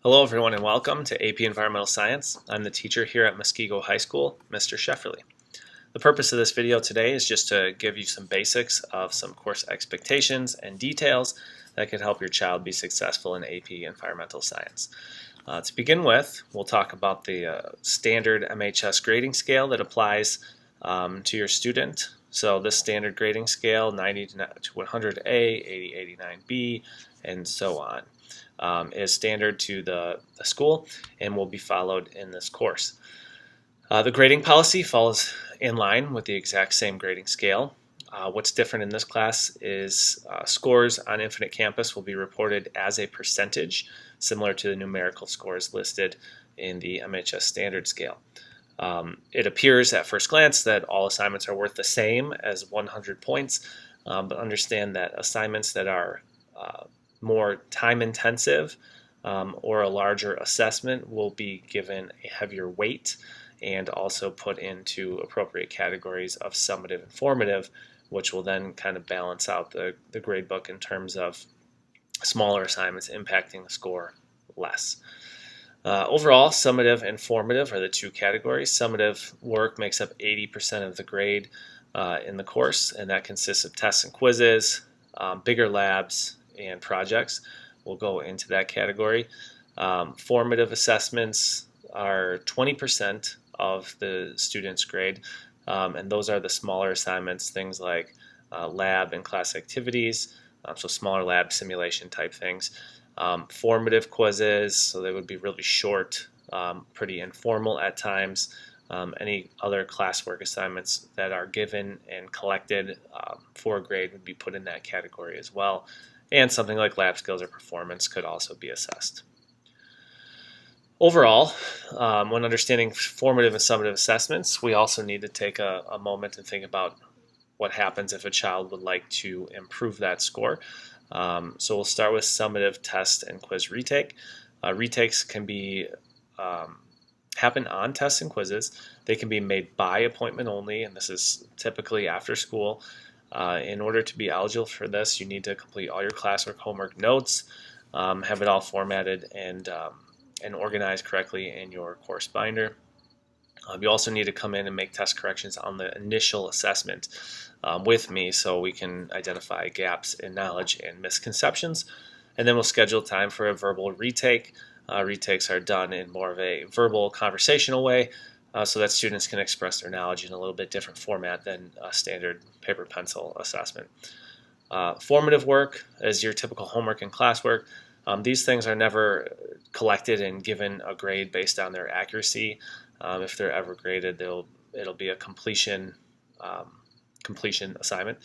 Hello everyone and welcome to AP Environmental Science. I'm the teacher here at Muskego High School, Mr. Shefferly. The purpose of this video today is just to give you some basics of some course expectations and details that could help your child be successful in AP Environmental Science. To begin with, we'll talk about the standard MHS grading scale that applies to your student. So this standard grading scale, 90 to 100A, 80 89B, and so on, is standard to the school and will be followed in this course. The grading policy falls in line with the exact same grading scale. What's different in this class is scores on Infinite Campus will be reported as a percentage, similar to the numerical scores listed in the MHS standard scale. It appears at first glance that all assignments are worth the same as 100 points, but understand that assignments that are more time intensive or a larger assessment will be given a heavier weight and also put into appropriate categories of summative and formative, which will then kind of balance out the grade book in terms of smaller assignments impacting the score less. Overall, summative and formative are the two categories. Summative work makes up 80% of the grade in the course, and that consists of tests and quizzes, bigger labs, and projects. Will go into that category. Formative assessments are 20% of the student's grade, and those are the smaller assignments, things like lab and class activities, so smaller lab simulation type things. Formative quizzes, so they would be really short, pretty informal at times. Any other classwork assignments that are given and collected for a grade would be put in that category as well. And something like lab skills or performance could also be assessed. Overall, when understanding formative and summative assessments, we also need to take a moment and think about what happens if a child would like to improve that score. So we'll start with summative test and quiz retake. Retakes can be happen on tests and quizzes. They can be made by appointment only, and this is typically after school. In order to be eligible for this, you need to complete all your classwork, homework, notes, have it all formatted and organized correctly in your course binder. You also need to come in and make test corrections on the initial assessment with me so we can identify gaps in knowledge and misconceptions. And then we'll schedule time for a verbal retake. Retakes are done in more of a verbal conversational way so that students can express their knowledge in a little bit different format than a standard paper pencil assessment. Formative work is your typical homework and classwork. These things are never collected and given a grade based on their accuracy. If they're ever graded, it'll be a completion assignment,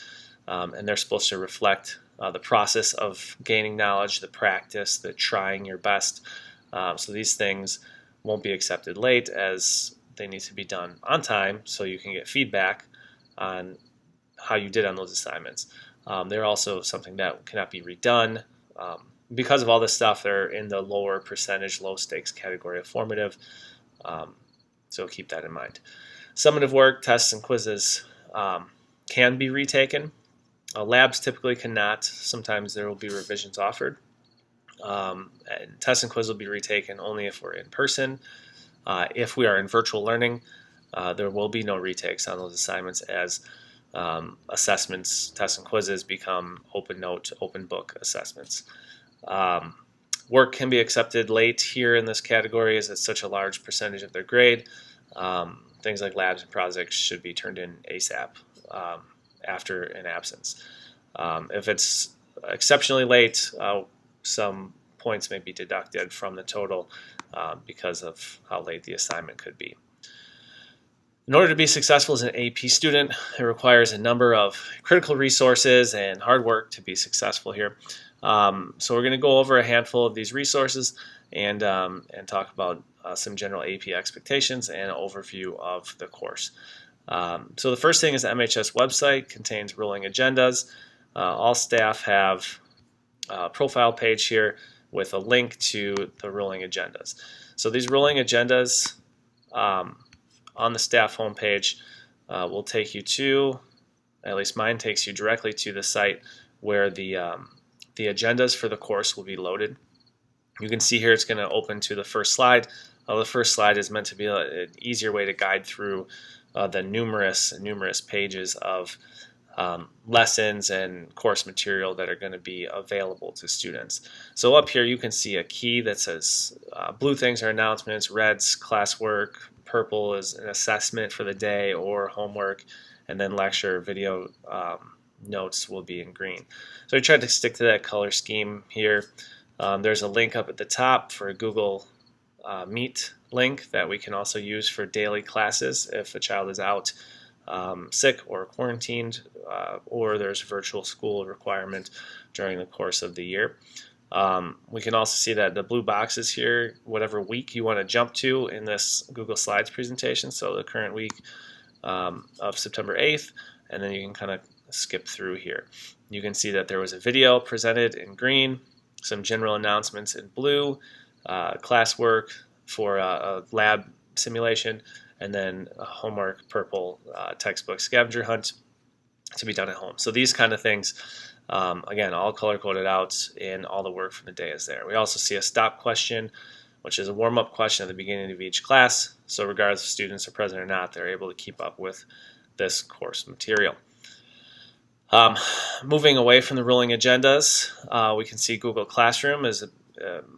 and they're supposed to reflect the process of gaining knowledge, the practice, the trying your best. So these things won't be accepted late, as they need to be done on time so you can get feedback on how you did on those assignments. They're also something that cannot be redone. Because of all this stuff, they're in the lower percentage, low stakes category of formative. So keep that in mind. Summative work, tests, and quizzes can be retaken. Labs typically cannot. Sometimes there will be revisions offered. And tests and quiz will be retaken only if we're in person. If we are in virtual learning, there will be no retakes on those assignments as assessments, tests, and quizzes become open note, open book assessments. Work can be accepted late here in this category as it's such a large percentage of their grade. Things like labs and projects should be turned in ASAP after an absence. If it's exceptionally late, some points may be deducted from the total because of how late the assignment could be. In order to be successful as an AP student, it requires a number of critical resources and hard work to be successful here. So we're going to go over a handful of these resources and talk about some general AP expectations and an overview of the course. So the first thing is the MHS website contains rolling agendas. All staff have a profile page here with a link to the rolling agendas. So these rolling agendas on the staff homepage will take you to, at least mine takes you directly to the site where the agendas for the course will be loaded. You can see here it's going to open to the first slide. The first slide is meant to be an easier way to guide through the numerous pages of lessons and course material that are going to be available to students. So up here you can see a key that says blue things are announcements, red's classwork, purple is an assessment for the day or homework, and then lecture video notes will be in green. So I tried to stick to that color scheme here. There's a link up at the top for a Google Meet link that we can also use for daily classes if a child is out sick or quarantined, or there's a virtual school requirement during the course of the year. We can also see that the blue boxes here, whatever week you want to jump to in this Google Slides presentation, so the current week of September 8th, and then you can kind of skip through here. You can see that there was a video presented in green, some general announcements in blue, classwork for a lab simulation, and then a homework purple, textbook scavenger hunt to be done at home. So these kind of things, again, all color coded out, and all the work from the day is there. We also see a stop question, which is a warm-up question at the beginning of each class. So regardless if students are present or not, they're able to keep up with this course material. Moving away from the rolling agendas, we can see Google Classroom.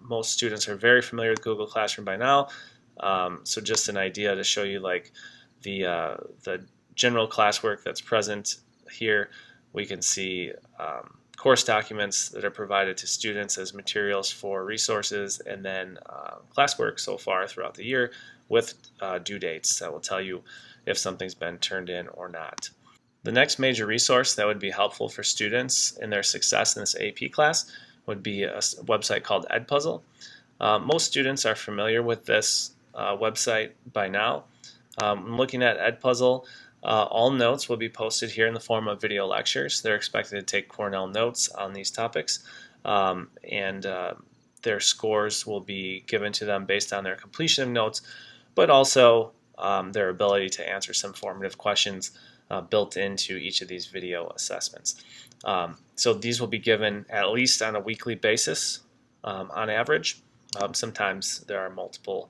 Most students are very familiar with Google Classroom by now. So just an idea to show you like the general classwork that's present here. We can see course documents that are provided to students as materials for resources, and then classwork so far throughout the year with due dates that will tell you if something's been turned in or not. The next major resource that would be helpful for students in their success in this AP class would be a website called Edpuzzle. Most students are familiar with this website by now. Looking at Edpuzzle, all notes will be posted here in the form of video lectures. They're expected to take Cornell notes on these topics, and their scores will be given to them based on their completion of notes, but also their ability to answer some formative questions built into each of these video assessments. So these will be given at least on a weekly basis on average. Sometimes there are multiple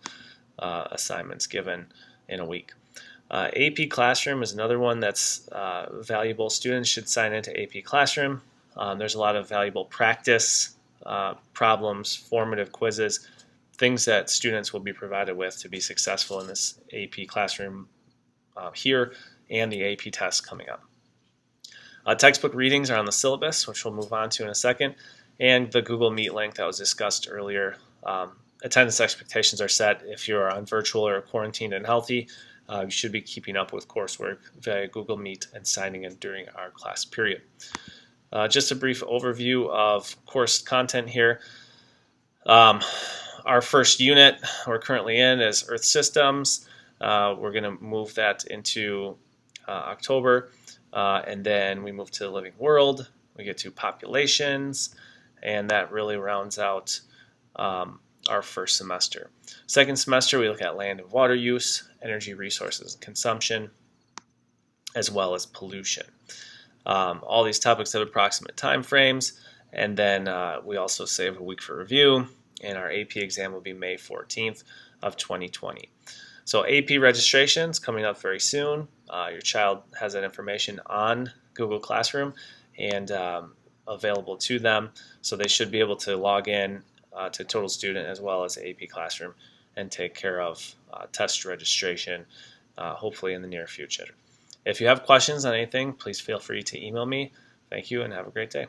assignments given in a week. AP Classroom is another one that's valuable. Students should sign into AP Classroom. There's a lot of valuable practice problems, formative quizzes, things that students will be provided with to be successful in this AP Classroom here and the AP tests coming up. Textbook readings are on the syllabus, which we'll move on to in a second, and the Google Meet link that was discussed earlier. Attendance expectations are set if you're on virtual or quarantined and healthy. You should be keeping up with coursework via Google Meet and signing in during our class period. Just a brief overview of course content here. Our first unit we're currently in is Earth Systems. We're going to move that into October, and then we move to the Living World. We get to Populations, and that really rounds out our first semester. Second semester, we look at land and water use, energy resources and consumption, as well as pollution. All these topics have approximate time frames, and then we also save a week for review, and our AP exam will be May 14th of 2020. So AP registration's coming up very soon. Your child has that information on Google Classroom and available to them, so they should be able to log in to Total Student as well as AP Classroom and take care of test registration hopefully in the near future. If you have questions on anything, please feel free to email me. Thank you and have a great day.